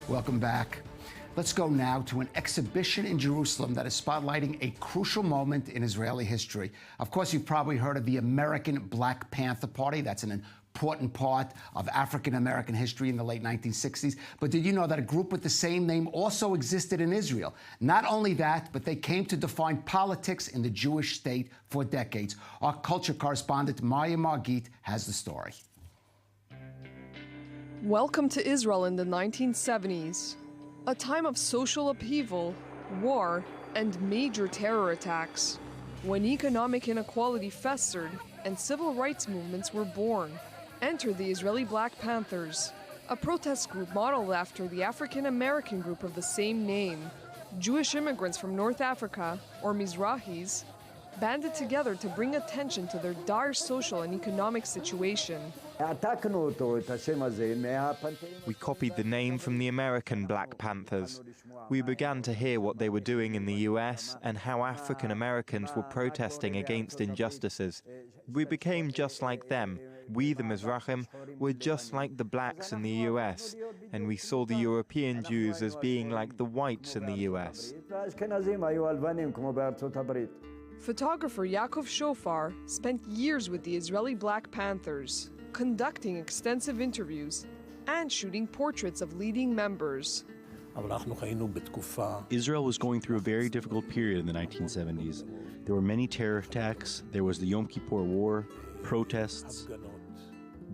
Welcome back. Let's go now to an exhibition in Jerusalem that is spotlighting a crucial moment in Israeli history. Of course, you've probably heard of the American Black Panther Party. That's an important part of African-American history in the late 1960s. But did you know that a group with the same name also existed in Israel? Not only that, but they came to define politics in the Jewish state for decades. Our culture correspondent, Maya Margit, has the story. Welcome to Israel in the 1970s. A time of social upheaval, war, and major terror attacks, when economic inequality festered and civil rights movements were born. Enter the Israeli Black Panthers, a protest group modeled after the African-American group of the same name. Jewish immigrants from North Africa, or Mizrahis, banded together to bring attention to their dire social and economic situation. We copied the name from the American Black Panthers. We began to hear what they were doing in the US and how African Americans were protesting against injustices. We became just like them. We, the Mizrahim, were just like the blacks in the US, and we saw the European Jews as being like the whites in the US. Photographer Yakin spent years with the Israeli Black Panthers, conducting extensive interviews and shooting portraits of leading members. Israel was going through a very difficult period in the 1970s. There were many terror attacks, there was the Yom Kippur War, protests.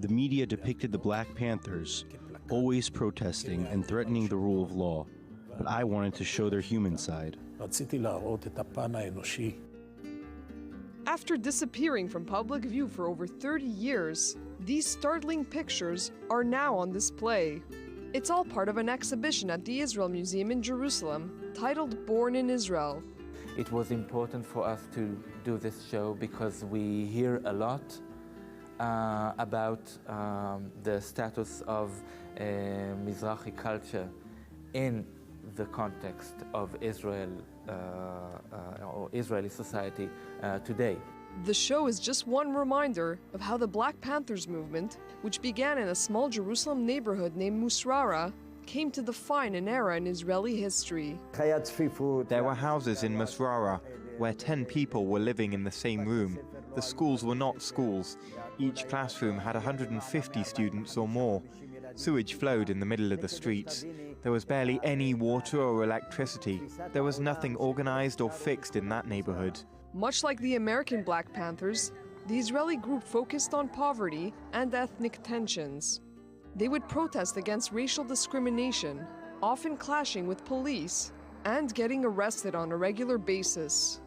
The media depicted the Black Panthers always protesting and threatening the rule of law, but I wanted to show their human side. After disappearing from public view for over 30 years, these startling pictures are now on display. It's all part of an exhibition at the Israel Museum in Jerusalem titled Born in Israel. It was important for us to do this show because we hear a lot about the status of Mizrahi culture in the context of Israel or Israeli society today. The show is just one reminder of how the Black Panthers movement, which began in a small Jerusalem neighborhood named Musrara, came to define an era in Israeli history. There were houses in Musrara where 10 people were living in the same room. The schools were not schools. Each classroom had 150 students or more. Sewage flowed in the middle of the streets. There was barely any water or electricity. There was nothing organized or fixed in that neighborhood. Much like the American Black Panthers, the Israeli group focused on poverty and ethnic tensions. They would protest against racial discrimination, often clashing with police and getting arrested on a regular basis.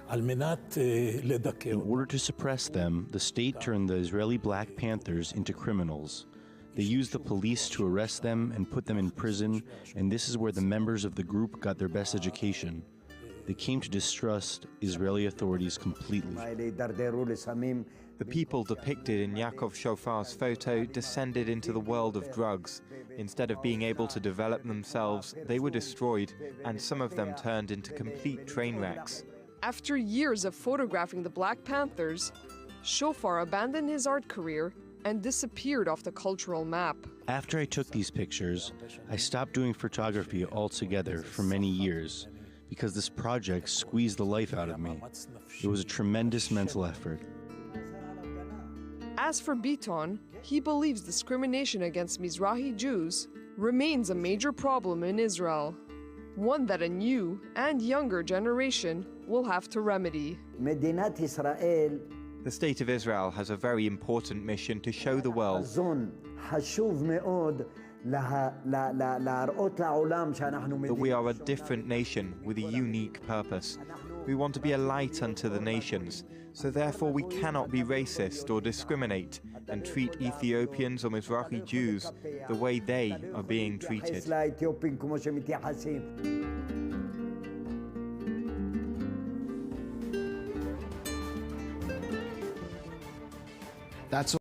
In order to suppress them, the state turned the Israeli Black Panthers into criminals. They used the police to arrest them and put them in prison, and this is where the members of the group got their best education. They came to distrust Israeli authorities completely. The people depicted in Yaakov Shofar's photo descended into the world of drugs. Instead of being able to develop themselves, they were destroyed, and some of them turned into complete train wrecks. After years of photographing the Black Panthers, Shofar abandoned his art career and disappeared off the cultural map. After I took these pictures, I stopped doing photography altogether for many years because this project squeezed the life out of me. It was a tremendous mental effort. As for Biton, he believes discrimination against Mizrahi Jews remains a major problem in Israel, one that a new and younger generation will have to remedy. The State of Israel has a very important mission to show the world that we are a different nation with a unique purpose. We want to be a light unto the nations, so therefore we cannot be racist or discriminate and treat Ethiopians or Mizrahi Jews the way they are being treated. That's